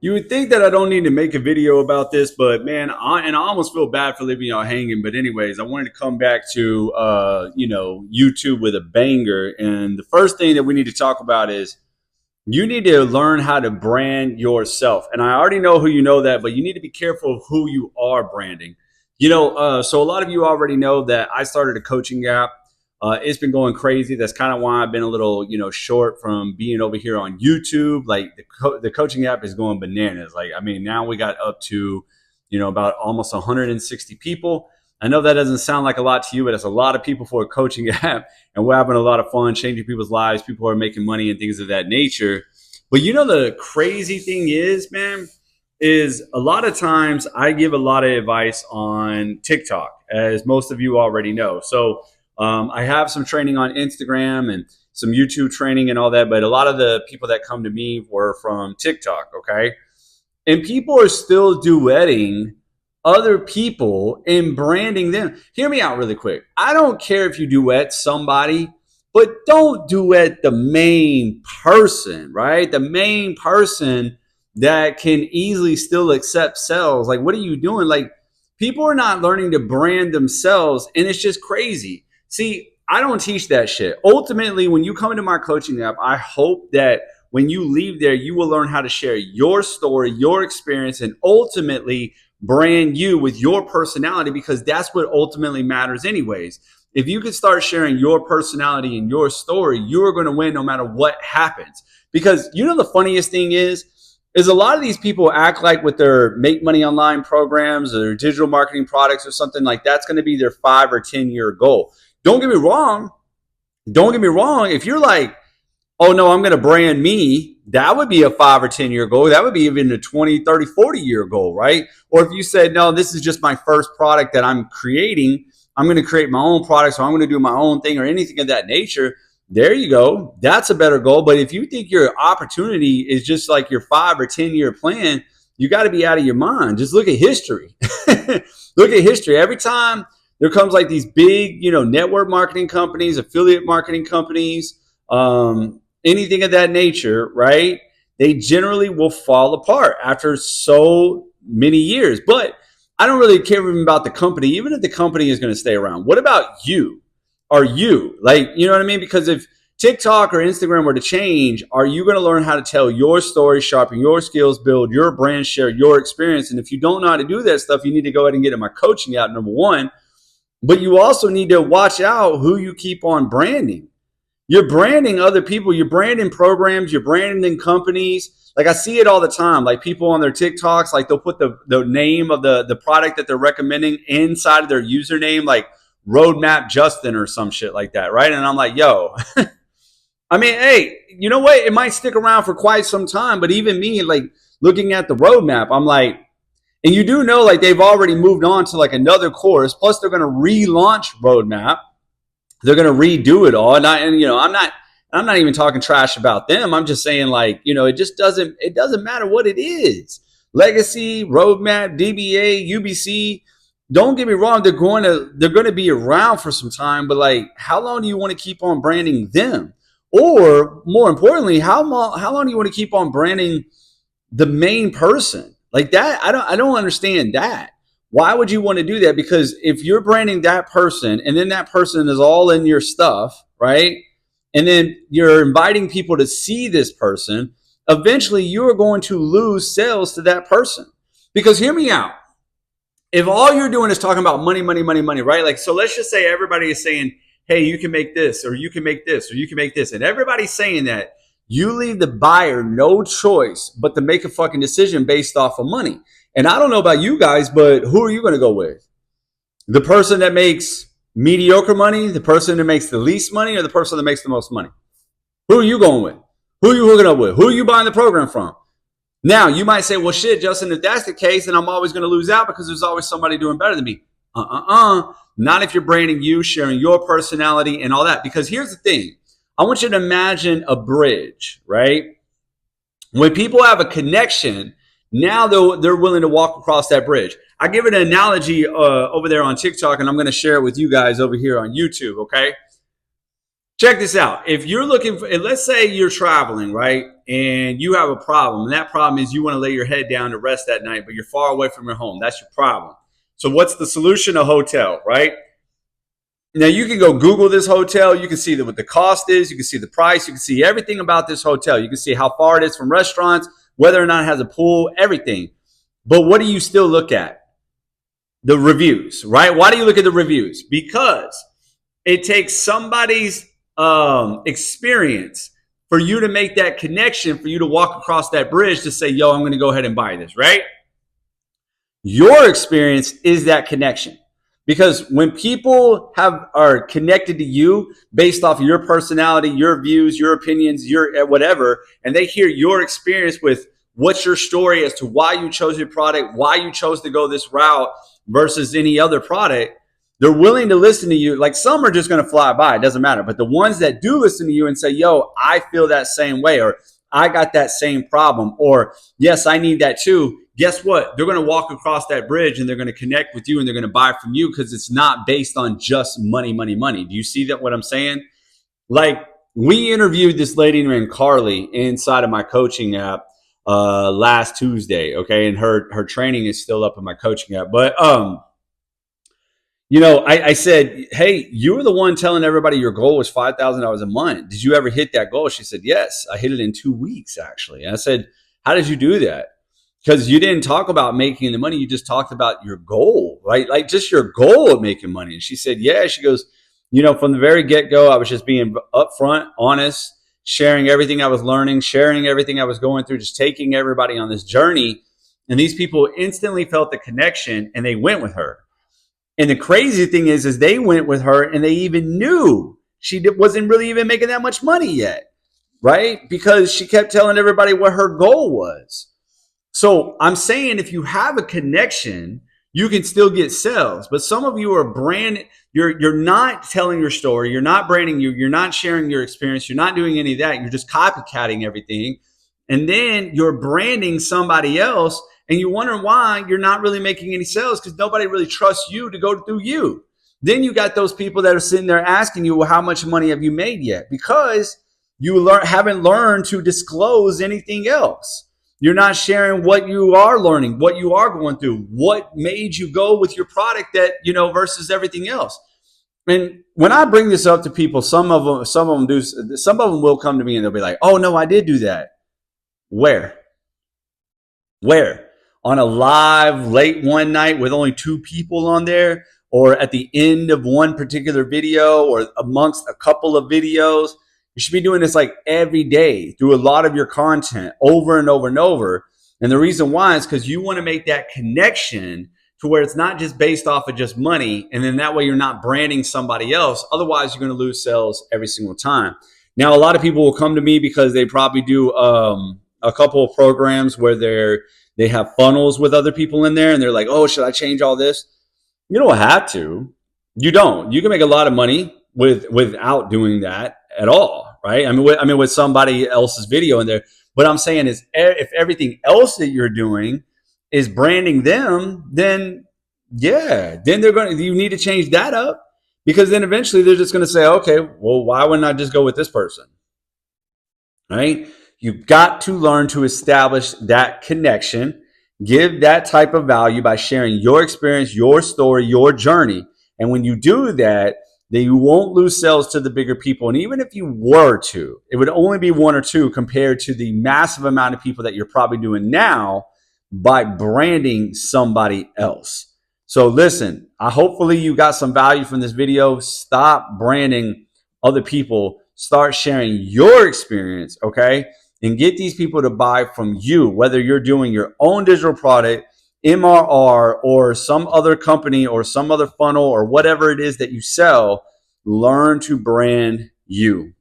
You would think that I don't need to make a video about this, but man, I almost feel bad for leaving y'all hanging. But anyways, I wanted to come back to YouTube with a banger, and the first thing that we need to talk about is you need to learn how to brand yourself. And I already know who you know that, but you need to be careful of who you are branding. So a lot of you already know that I started a coaching app. It's been going crazy. That's kind of why I've been a little, short from being over here on YouTube. Like the coaching app is going bananas. Like, I mean, now we got up to, about almost 160 people. I know that doesn't sound like a lot to you, but it's a lot of people for a coaching app, and we're having a lot of fun changing people's lives. People are making money and things of that nature. But the crazy thing is, man, is a lot of times I give a lot of advice on TikTok, as most of you already know. So I have some training on Instagram and some YouTube training and all that, but a lot of the people that come to me were from TikTok, okay? And people are still duetting other people and branding them. Hear me out really quick. I don't care if you duet somebody, but don't duet the main person, right? The main person that can easily still accept sales. Like, what are you doing? Like, people are not learning to brand themselves, and it's just crazy. See, I don't teach that shit. Ultimately, when you come into my coaching app, I hope that when you leave there, you will learn how to share your story, your experience, and ultimately brand you with your personality, because that's what ultimately matters anyways. If you can start sharing your personality and your story, you're going to win no matter what happens. Because the funniest thing is a lot of these people act like with their make money online programs or their digital marketing products or something like that's going to be their 5 or 10 year goal. Don't get me wrong. If you're like, oh no, I'm going to brand me, that would be a 5 or 10 year goal. That would be even a 20, 30, 40 year goal, right? Or if you said, no, this is just my first product that I'm creating, I'm going to create my own product, so I'm going to do my own thing or anything of that nature. There you go. That's a better goal. But if you think your opportunity is just like your 5 or 10 year plan, you got to be out of your mind. Just look at history. Look at history. Every time there comes like these big, network marketing companies, affiliate marketing companies, anything of that nature, right? They generally will fall apart after so many years. But I don't really care even about the company, even if the company is going to stay around. What about you? Are you like, you know what I mean? Because if TikTok or Instagram were to change, are you going to learn how to tell your story, sharpen your skills, build your brand, share your experience? And if you don't know how to do that stuff, you need to go ahead and get in my coaching app, number one. But you also need to watch out who you keep on branding. You're branding other people. You're branding programs. You're branding companies. Like I see it all the time. Like people on their TikToks, like they'll put the name of the product that they're recommending inside of their username, like Roadmap Justin or some shit like that, right? And I'm like, yo, I mean, hey, you know what? It might stick around for quite some time, but even me, like looking at the roadmap, I'm like, and you do know, like they've already moved on to like another course. Plus, they're going to relaunch Roadmap. They're going to redo it all, and I'm not even talking trash about them. I'm just saying, like, it doesn't matter what it is. Legacy, Roadmap, DBA, UBC. Don't get me wrong, they're going to be around for some time, but like, how long do you want to keep on branding them? Or more importantly, how long do you want to keep on branding the main person? Like that, I don't understand that. Why would you want to do that? Because if you're branding that person and then that person is all in your stuff, right? And then you're inviting people to see this person, eventually you're going to lose sales to that person. Because hear me out. If all you're doing is talking about money, money, money, money, right? Like, so let's just say everybody is saying, hey, you can make this, or you can make this, or you can make this. And everybody's saying that. You leave the buyer no choice but to make a fucking decision based off of money. And I don't know about you guys, but who are you going to go with? The person that makes mediocre money, the person that makes the least money, or the person that makes the most money? Who are you going with? Who are you hooking up with? Who are you buying the program from? Now, you might say, well, shit, Justin, if that's the case, then I'm always going to lose out because there's always somebody doing better than me. Not if you're branding you, sharing your personality and all that. Because here's the thing. I want you to imagine a bridge, right? When people have a connection, now they're willing to walk across that bridge. I give an analogy over there on TikTok, and I'm going to share it with you guys over here on YouTube, okay? Check this out. If you're looking for, let's say you're traveling, right? and you have a problem. And that problem is you want to lay your head down to rest that night, but you're far away from your home. That's your problem. So what's the solution? A hotel, right? Now you can go Google this hotel. You can see what the cost is. You can see the price. You can see everything about this hotel. You can see how far it is from restaurants, whether or not it has a pool, everything. But what do you still look at? The reviews, right? Why do you look at the reviews? Because it takes somebody's experience for you to make that connection, for you to walk across that bridge to say, yo, I'm going to go ahead and buy this, right? Your experience is that connection. Because when people are connected to you based off of your personality, your views, your opinions, your whatever, and they hear your experience with what's your story as to why you chose your product, why you chose to go this route versus any other product, they're willing to listen to you. Like some are just going to fly by. It doesn't matter. But the ones that do listen to you and say, yo, I feel that same way, or I got that same problem, or yes, I need that too. Guess what? They're going to walk across that bridge and they're going to connect with you and they're going to buy from you because it's not based on just money, money, money. Do you see that what I'm saying? Like we interviewed this lady named Carly inside of my coaching app last Tuesday. Okay. And her training is still up in my coaching app. But you know, I said, hey, you were the one telling everybody your goal was $5,000 a month. Did you ever hit that goal? She said, yes, I hit it in 2 weeks, actually. And I said, how did you do that? Because you didn't talk about making the money. You just talked about your goal, right? Like just your goal of making money. And she said, yeah. She goes, you know, from the very get-go, I was just being upfront, honest, sharing everything I was learning, sharing everything I was going through, just taking everybody on this journey. And these people instantly felt the connection and they went with her. And the crazy thing is they went with her and they even knew she wasn't really even making that much money yet, right? Because she kept telling everybody what her goal was. So I'm saying if you have a connection, you can still get sales. But some of you are you're not telling your story. You're not branding you're not sharing your experience. You're not doing any of that. You're just copycatting everything. And then you're branding somebody else. And you wonder why you're not really making any sales because nobody really trusts you to go through you. Then you got those people that are sitting there asking you, well, how much money have you made yet? Because you haven't learned to disclose anything else. You're not sharing what you are learning, what you are going through, what made you go with your product that, you know, versus everything else. And when I bring this up to people, some of them will come to me and they'll be like, oh, no, I did do that. Where? On a live late one night with only 2 people on there, or at the end of one particular video, or amongst a couple of videos. You should be doing this like every day through a lot of your content over and over and over. And the reason why is because you want to make that connection to where it's not just based off of just money. And then that way you're not branding somebody else. Otherwise, you're going to lose sales every single time. Now, a lot of people will come to me because they probably do a couple of programs where they have funnels with other people in there and they're like, oh, should I change all this? You don't have to. You don't. You can make a lot of money without doing that at all, right? I mean, with somebody else's video in there. What I'm saying is if everything else that you're doing is branding them, then yeah, then you need to change that up because then eventually they're just going to say, okay, well, why wouldn't I just go with this person? Right? You've got to learn to establish that connection, give that type of value by sharing your experience, your story, your journey. And when you do that, then you won't lose sales to the bigger people. And even if you were to, it would only be 1 or 2 compared to the massive amount of people that you're probably doing now by branding somebody else. So listen, hopefully you got some value from this video. Stop branding other people. Start sharing your experience, okay? And get these people to buy from you, whether you're doing your own digital product, MRR, or some other company or some other funnel or whatever it is that you sell. Learn to brand you.